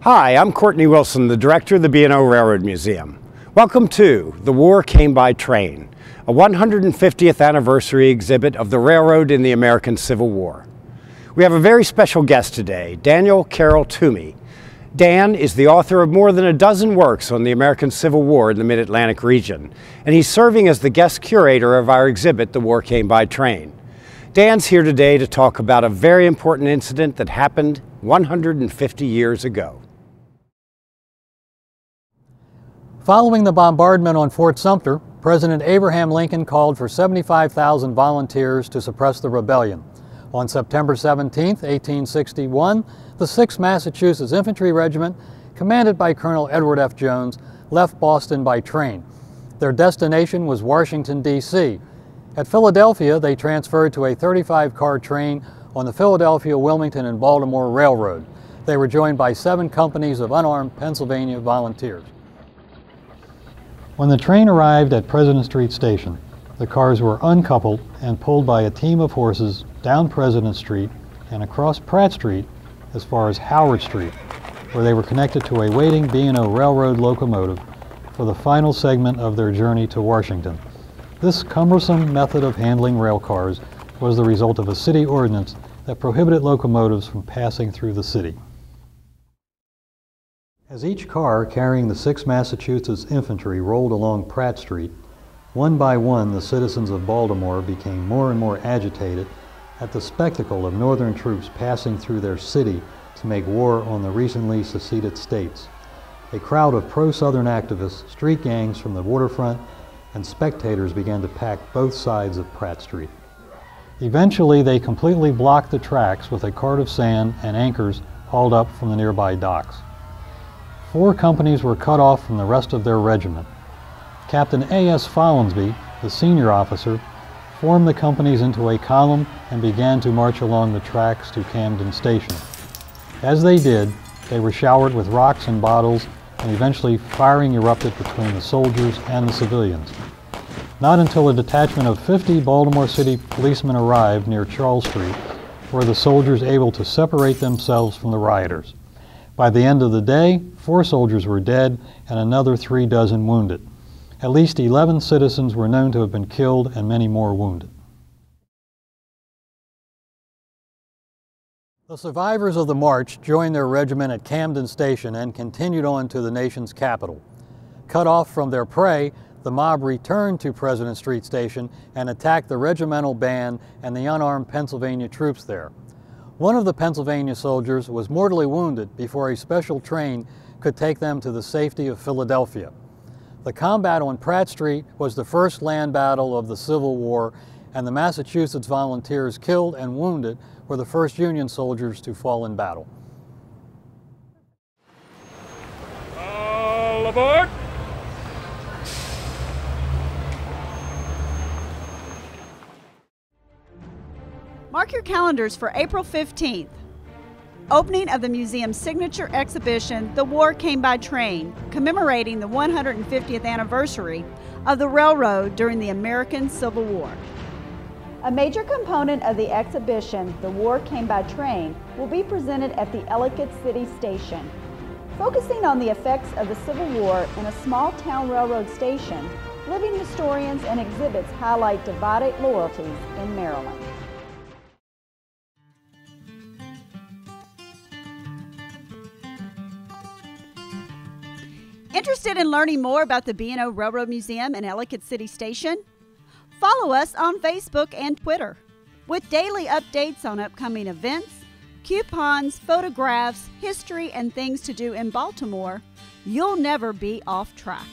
Hi, I'm Courtney Wilson, the director of the B&O Railroad Museum. Welcome to The War Came by Train, a 150th anniversary exhibit of the railroad in the American Civil War. We have a very special guest today, Dan Toomey. Dan is the author of more than a dozen works on the American Civil War in the Mid-Atlantic region, and he's serving as the guest curator of our exhibit, The War Came by Train. Dan's here today to talk about a very important incident that happened 150 years ago. Following the bombardment on Fort Sumter, President Abraham Lincoln called for 75,000 volunteers to suppress the rebellion. On September 17, 1861, the 6th Massachusetts Infantry Regiment, commanded by Colonel Edward F. Jones, left Boston by train. Their destination was Washington, D.C. At Philadelphia, they transferred to a 35-car train on the Philadelphia, Wilmington, and Baltimore Railroad. They were joined by 7 companies of unarmed Pennsylvania volunteers. When the train arrived at President Street Station, the cars were uncoupled and pulled by a team of horses down President Street and across Pratt Street as far as Howard Street, where they were connected to a waiting B&O Railroad locomotive for the final segment of their journey to Washington. This cumbersome method of handling rail cars was the result of a city ordinance that prohibited locomotives from passing through the city. As each car carrying the 6th Massachusetts Infantry rolled along Pratt Street, one by one the citizens of Baltimore became more and more agitated at the spectacle of Northern troops passing through their city to make war on the recently seceded states. A crowd of pro-Southern activists, street gangs from the waterfront, and spectators began to pack both sides of Pratt Street. Eventually, they completely blocked the tracks with a cart of sand and anchors hauled up from the nearby docks. 4 companies were cut off from the rest of their regiment. Captain A.S. Follinsby, the senior officer, formed the companies into a column and began to march along the tracks to Camden Station. As they did, they were showered with rocks and bottles, and eventually firing erupted between the soldiers and the civilians. Not until a detachment of 50 Baltimore City policemen arrived near Charles Street were the soldiers able to separate themselves from the rioters. By the end of the day, 4 soldiers were dead and another 3 dozen wounded. At least 11 citizens were known to have been killed and many more wounded. The survivors of the march joined their regiment at Camden Station and continued on to the nation's capital. Cut off from their prey, the mob returned to President Street Station and attacked the regimental band and the unarmed Pennsylvania troops there. One of the Pennsylvania soldiers was mortally wounded before a special train could take them to the safety of Philadelphia. The combat on Pratt Street was the first land battle of the Civil War, and the Massachusetts volunteers killed and wounded were the first Union soldiers to fall in battle. All aboard! Mark your calendars for April 15th. Opening of the museum's signature exhibition, The War Came by Train, commemorating the 150th anniversary of the railroad during the American Civil War. A major component of the exhibition, The War Came by Train, will be presented at the Ellicott City Station. Focusing on the effects of the Civil War in a small-town railroad station, living historians and exhibits highlight divided loyalties in Maryland. Interested in learning more about the B&O Railroad Museum and Ellicott City Station? Follow us on Facebook and Twitter. With daily updates on upcoming events, coupons, photographs, history, and things to do in Baltimore, you'll never be off track.